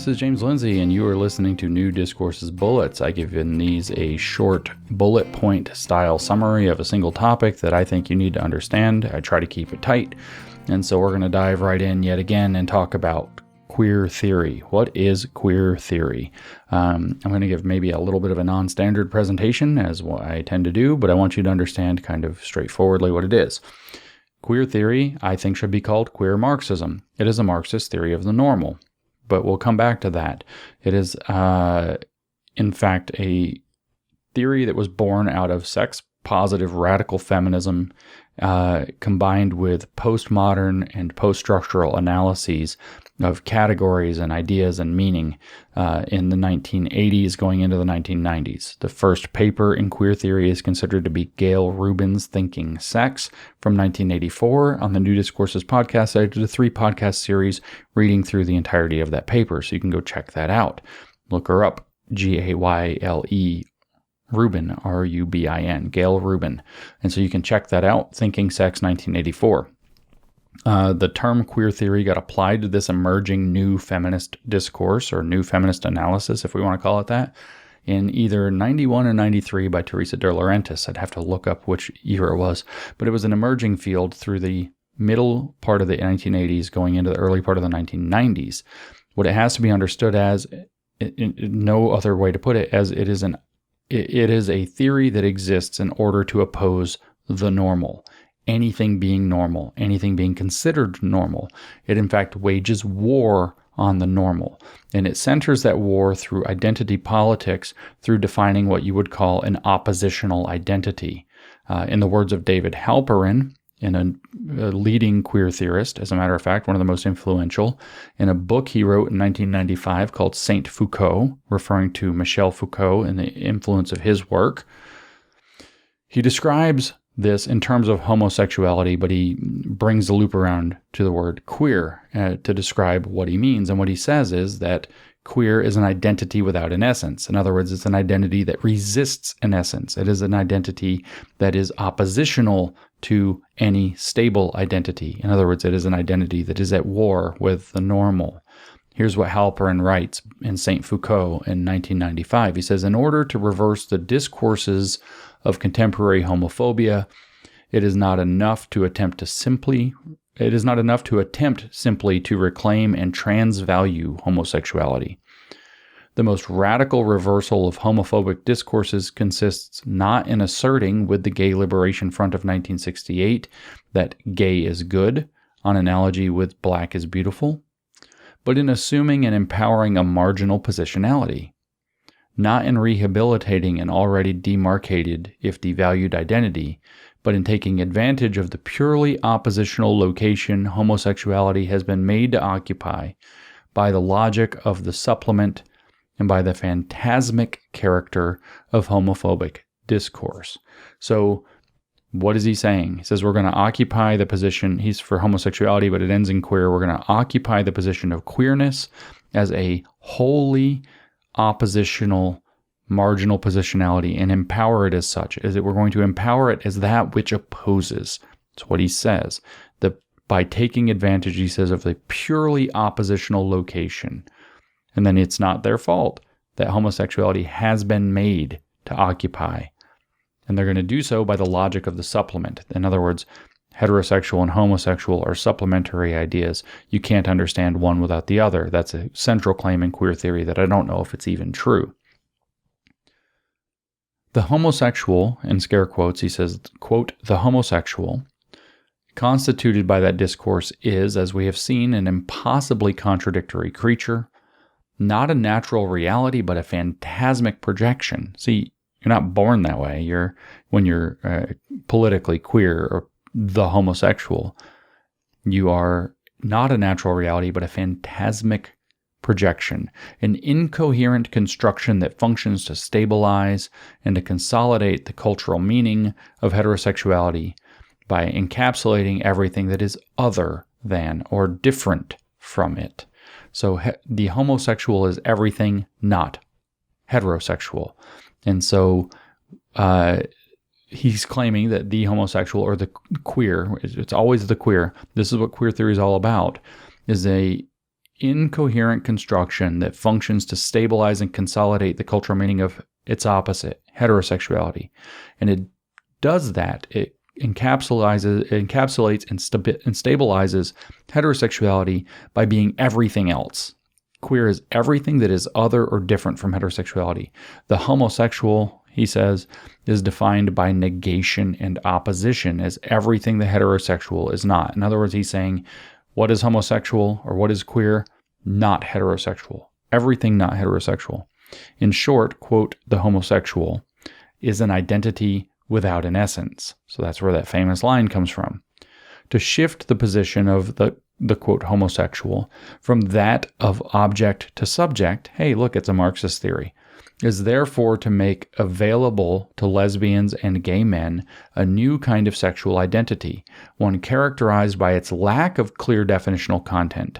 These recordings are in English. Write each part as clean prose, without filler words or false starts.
this is James Lindsay, and you are listening to New Discourses Bullets. I give these a short bullet point style summary of a single topic that I think you need to understand. I try to keep it tight, and so we're going to dive right in yet again and talk about queer theory. What is queer theory? I'm going to give maybe a little bit of a non-standard presentation, as what I tend to do, but I want you to understand kind of straightforwardly what it is. Queer theory, I think, should be called Queer Marxism. It is a Marxist theory of the normal, but we'll come back to that. It is, in fact, a theory that was born out of sex-positive radical feminism combined with postmodern and post-structural analyses of categories and ideas and meaning in the 1980s going into the 1990s. The first paper in queer theory is considered to be Gail Rubin's Thinking Sex from 1984. On the New Discourses podcast, I did a 3-podcast series reading through the entirety of that paper, so you can go check that out. Look her up, Gayle Rubin, R-U-B-I-N, Gail Rubin. And so you can check that out, Thinking Sex 1984. The term queer theory got applied to this emerging new feminist discourse, or new feminist analysis, if we want to call it that, in either 91 or 93 by Teresa de Laurentiis. I'd have to look up which year it was, but it was an emerging field through the middle part of the 1980s going into the early part of the 1990s. What it has to be understood as, no other way to put it, as it is a theory that exists in order to oppose the normal. Anything being normal, anything being considered normal. It, in fact, wages war on the normal. And it centers that war through identity politics, through defining what you would call an oppositional identity. In the words of David Halperin, a leading queer theorist, as a matter of fact, one of the most influential, in a book he wrote in 1995 called Saint Foucault, referring to Michel Foucault and the influence of his work, he describes this in terms of homosexuality, but he brings the loop around to the word queer to describe what he means. And what he says is that queer is an identity without an essence. In other words, it's an identity that resists an essence. It is an identity that is oppositional to any stable identity. In other words, it is an identity that is at war with the normal. Here's what Halperin writes in Saint Foucault in 1995. He says, in order to reverse the discourses of contemporary homophobia, it is not enough to attempt simply to reclaim and transvalue homosexuality. The most radical reversal of homophobic discourses consists not in asserting with the Gay Liberation Front of 1968 that gay is good, on analogy with black is beautiful, but in assuming and empowering a marginal positionality. Not in rehabilitating an already demarcated, if devalued identity, but in taking advantage of the purely oppositional location homosexuality has been made to occupy by the logic of the supplement and by the phantasmic character of homophobic discourse. So what is he saying? He says we're going to occupy the position, he's for homosexuality, but it ends in queer. We're going to occupy the position of queerness as a wholly oppositional, marginal positionality and empower it as such. Is that we're going to empower it as that which opposes. That's what he says. By taking advantage, he says, of the purely oppositional location. And then it's not their fault that homosexuality has been made to occupy. And they're going to do so by the logic of the supplement. In other words, heterosexual and homosexual are supplementary ideas. You can't understand one without the other. That's a central claim in queer theory that I don't know if it's even true. The homosexual, in scare quotes, he says, quote, the homosexual, constituted by that discourse is, as we have seen, an impossibly contradictory creature, not a natural reality, but a phantasmic projection. See, you're not born that way. When you're politically queer or the homosexual, you are not a natural reality, but a phantasmic projection, an incoherent construction that functions to stabilize and to consolidate the cultural meaning of heterosexuality by encapsulating everything that is other than or different from it. So the homosexual is everything not heterosexual. And so he's claiming that the homosexual or the queer, it's always the queer, this is what queer theory is all about, is incoherent construction that functions to stabilize and consolidate the cultural meaning of its opposite, heterosexuality. And it does that. It encapsulates and stabilizes heterosexuality by being everything else. Queer is everything that is other or different from heterosexuality. The homosexual, he says, is defined by negation and opposition as everything the heterosexual is not. In other words, he's saying, what is homosexual or what is queer? Not heterosexual. Everything not heterosexual. In short, quote, the homosexual is an identity without an essence. So that's where that famous line comes from. To shift the position of the quote, homosexual from that of object to subject, hey, look, it's a Marxist theory, is therefore to make available to lesbians and gay men a new kind of sexual identity, one characterized by its lack of clear definitional content.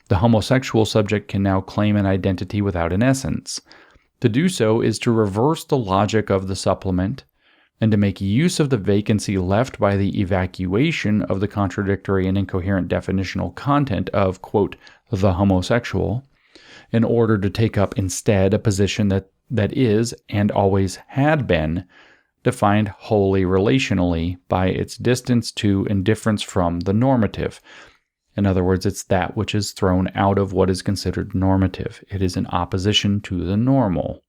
The homosexual subject can now claim an identity without an essence. To do so is to reverse the logic of the supplement and to make use of the vacancy left by the evacuation of the contradictory and incoherent definitional content of, quote, the homosexual, in order to take up instead a position that is, and always had been, defined wholly relationally by its distance to and difference from the normative. In other words, it's that which is thrown out of what is considered normative. It is in opposition to the normal.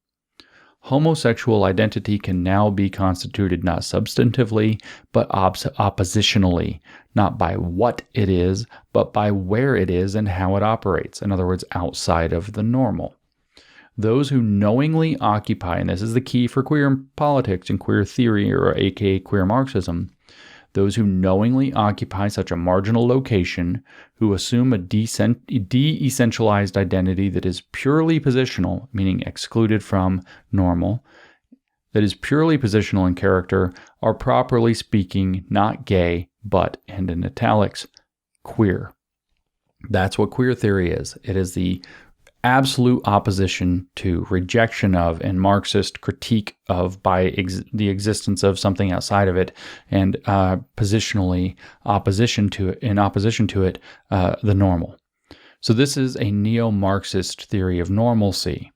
Homosexual identity can now be constituted not substantively, but oppositionally, not by what it is, but by where it is and how it operates. In other words, outside of the normal. Those who knowingly occupy, and this is the key for queer politics and queer theory, or aka queer Marxism, those who knowingly occupy such a marginal location, who assume a de-essentialized identity that is purely positional, meaning excluded from normal, that is purely positional in character, are properly speaking not gay, but, and in italics, queer. That's what queer theory is. It is the absolute opposition to, rejection of, and Marxist critique of by the existence of something outside of it, and positionally opposition to it, the normal. So this is a neo-Marxist theory of normalcy.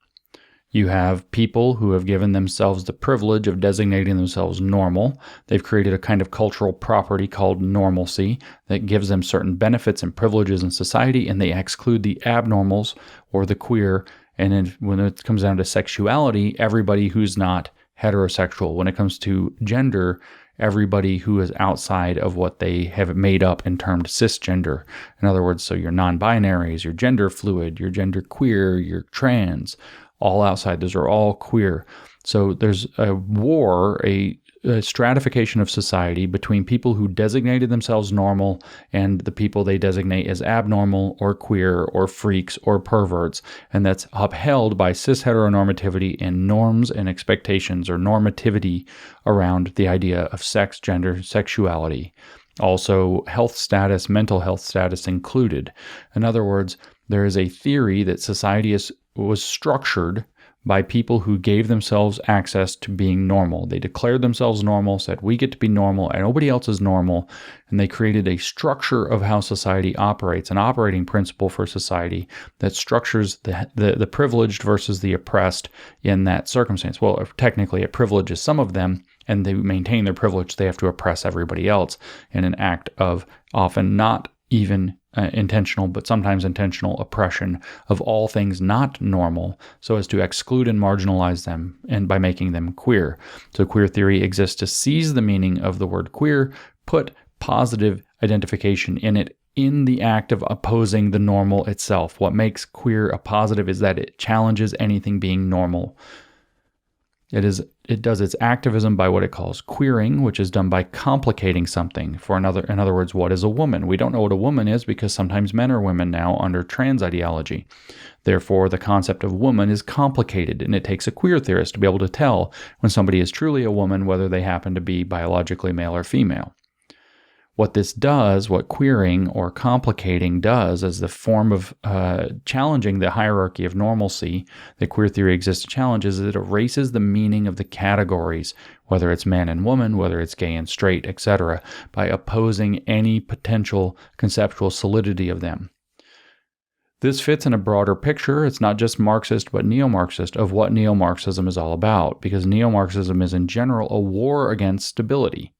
You have people who have given themselves the privilege of designating themselves normal. They've created a kind of cultural property called normalcy that gives them certain benefits and privileges in society, and they exclude the abnormals or the queer. And then when it comes down to sexuality, everybody who's not heterosexual. When it comes to gender, everybody who is outside of what they have made up and termed cisgender. In other words, so your non-binaries, your gender fluid, your gender queer, your trans, all outside. Those are all queer. So there's a war, a stratification of society between people who designated themselves normal and the people they designate as abnormal or queer or freaks or perverts. And that's upheld by cis heteronormativity and norms and expectations, or normativity, around the idea of sex, gender, sexuality. Also, health status, mental health status included. In other words, there is a theory that society was structured by people who gave themselves access to being normal. They declared themselves normal, said, we get to be normal, and nobody else is normal, and they created a structure of how society operates, an operating principle for society that structures the privileged versus the oppressed in that circumstance. Well, technically, it privileges some of them, and they maintain their privilege. They have to oppress everybody else in an act of often not even intentional, but sometimes intentional oppression of all things not normal, so as to exclude and marginalize them, and by making them queer. So queer theory exists to seize the meaning of the word queer, put positive identification in it, in the act of opposing the normal itself. What makes queer a positive is that it challenges anything being normal. It does its activism by what it calls queering, which is done by complicating something. In other words, what is a woman? We don't know what a woman is because sometimes men are women now under trans ideology. Therefore, the concept of woman is complicated, and it takes a queer theorist to be able to tell when somebody is truly a woman, whether they happen to be biologically male or female. What this does, what queering or complicating does, as the form of challenging the hierarchy of normalcy that queer theory exists to challenge, is that it erases the meaning of the categories, whether it's man and woman, whether it's gay and straight, etc., by opposing any potential conceptual solidity of them. This fits in a broader picture. It's not just Marxist, but neo-Marxist of what neo-Marxism is all about, because neo-Marxism is in general a war against stability.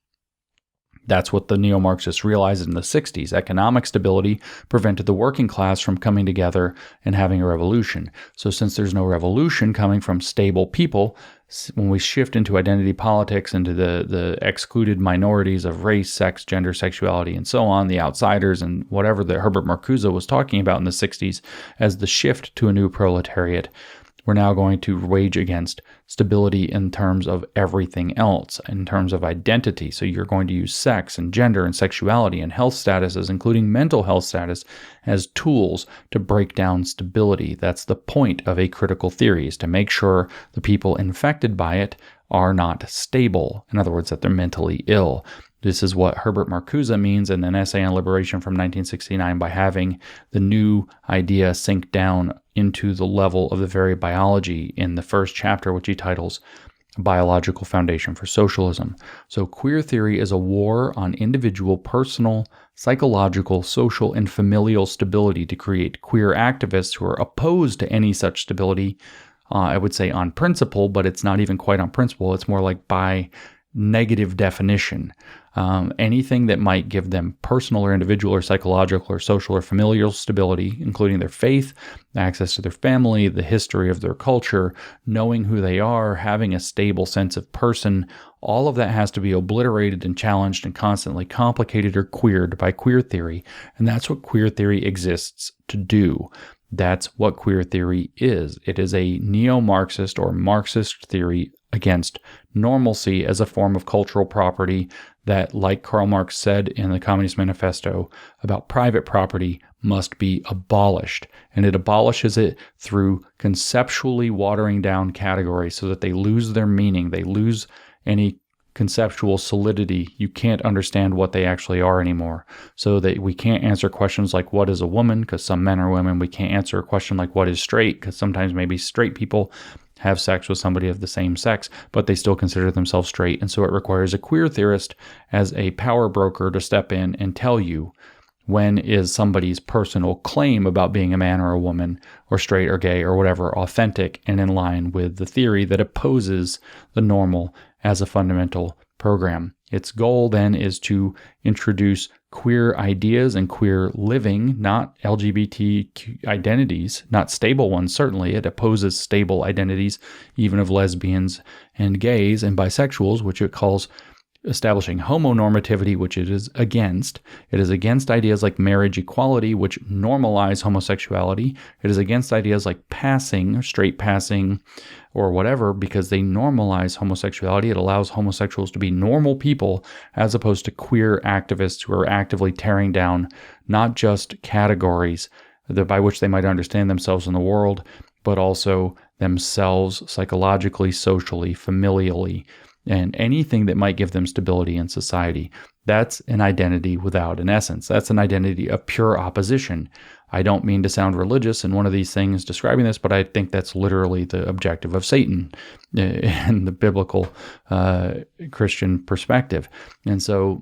That's what the neo-Marxists realized in the 60s. Economic stability prevented the working class from coming together and having a revolution. So since there's no revolution coming from stable people, when we shift into identity politics, into the excluded minorities of race, sex, gender, sexuality, and so on, the outsiders, and whatever that Herbert Marcuse was talking about in the 60s as the shift to a new proletariat, we're now going to wage against stability in terms of everything else, in terms of identity. So you're going to use sex and gender and sexuality and health statuses, including mental health status, as tools to break down stability. That's the point of a critical theory, is to make sure the people infected by it are not stable. In other words, that they're mentally ill. This is what Herbert Marcuse means in an essay on liberation from 1969 by having the new idea sink down into the level of the very biology in the first chapter, which he titles Biological Foundation for Socialism. So queer theory is a war on individual, personal, psychological, social, and familial stability to create queer activists who are opposed to any such stability. I would say on principle, but it's not even quite on principle. It's more like by negative definition. Anything that might give them personal or individual or psychological or social or familial stability, including their faith, access to their family, the history of their culture, knowing who they are, having a stable sense of person, all of that has to be obliterated and challenged and constantly complicated or queered by queer theory. And that's what queer theory exists to do. That's what queer theory is. It is a neo-Marxist or Marxist theory against normalcy as a form of cultural property that, like Karl Marx said in the Communist Manifesto about private property, must be abolished. And it abolishes it through conceptually watering down categories so that they lose their meaning. They lose any conceptual solidity. You can't understand what they actually are anymore. So that we can't answer questions like what is a woman, because some men are women. We can't answer a question like what is straight, because sometimes maybe straight people have sex with somebody of the same sex, but they still consider themselves straight. And so it requires a queer theorist as a power broker to step in and tell you when is somebody's personal claim about being a man or a woman or straight or gay or whatever authentic and in line with the theory that opposes the normal as a fundamental program. Its goal then is to introduce queer ideas and queer living, not LGBT identities, not stable ones, certainly. It opposes stable identities, even of lesbians and gays and bisexuals, which it calls establishing homonormativity, which it is against. It is against ideas like marriage equality, which normalize homosexuality. It is against ideas like passing, straight passing, or whatever, because they normalize homosexuality. It allows homosexuals to be normal people as opposed to queer activists who are actively tearing down not just categories by which they might understand themselves in the world, but also themselves psychologically, socially, familially, and anything that might give them stability in society. That's an identity without an essence. That's an identity of pure opposition. I don't mean to sound religious in one of these things describing this, but I think that's literally the objective of Satan in the biblical Christian perspective. And so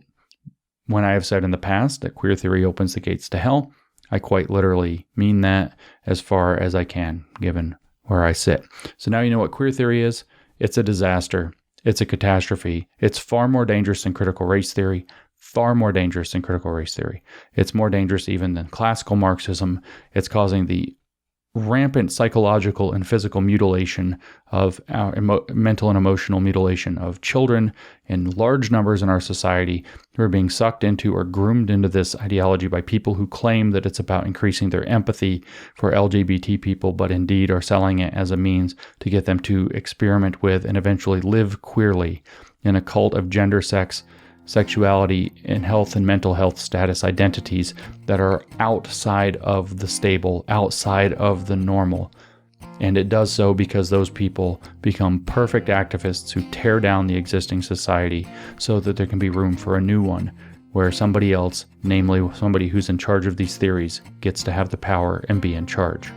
when I have said in the past that queer theory opens the gates to hell, I quite literally mean that as far as I can, given where I sit. So now you know what queer theory is. It's a disaster. It's a catastrophe. It's far more dangerous than critical race theory, far more dangerous than critical race theory. It's more dangerous even than classical Marxism. It's causing the rampant psychological and physical mutilation of our mental and emotional mutilation of children in large numbers in our society who are being sucked into or groomed into this ideology by people who claim that it's about increasing their empathy for LGBT people, but indeed are selling it as a means to get them to experiment with and eventually live queerly in a cult of gender, sex, sexuality, and health and mental health status identities that are outside of the stable, outside of the normal. And it does so because those people become perfect activists who tear down the existing society so that there can be room for a new one, where somebody else, namely somebody who's in charge of these theories, gets to have the power and be in charge.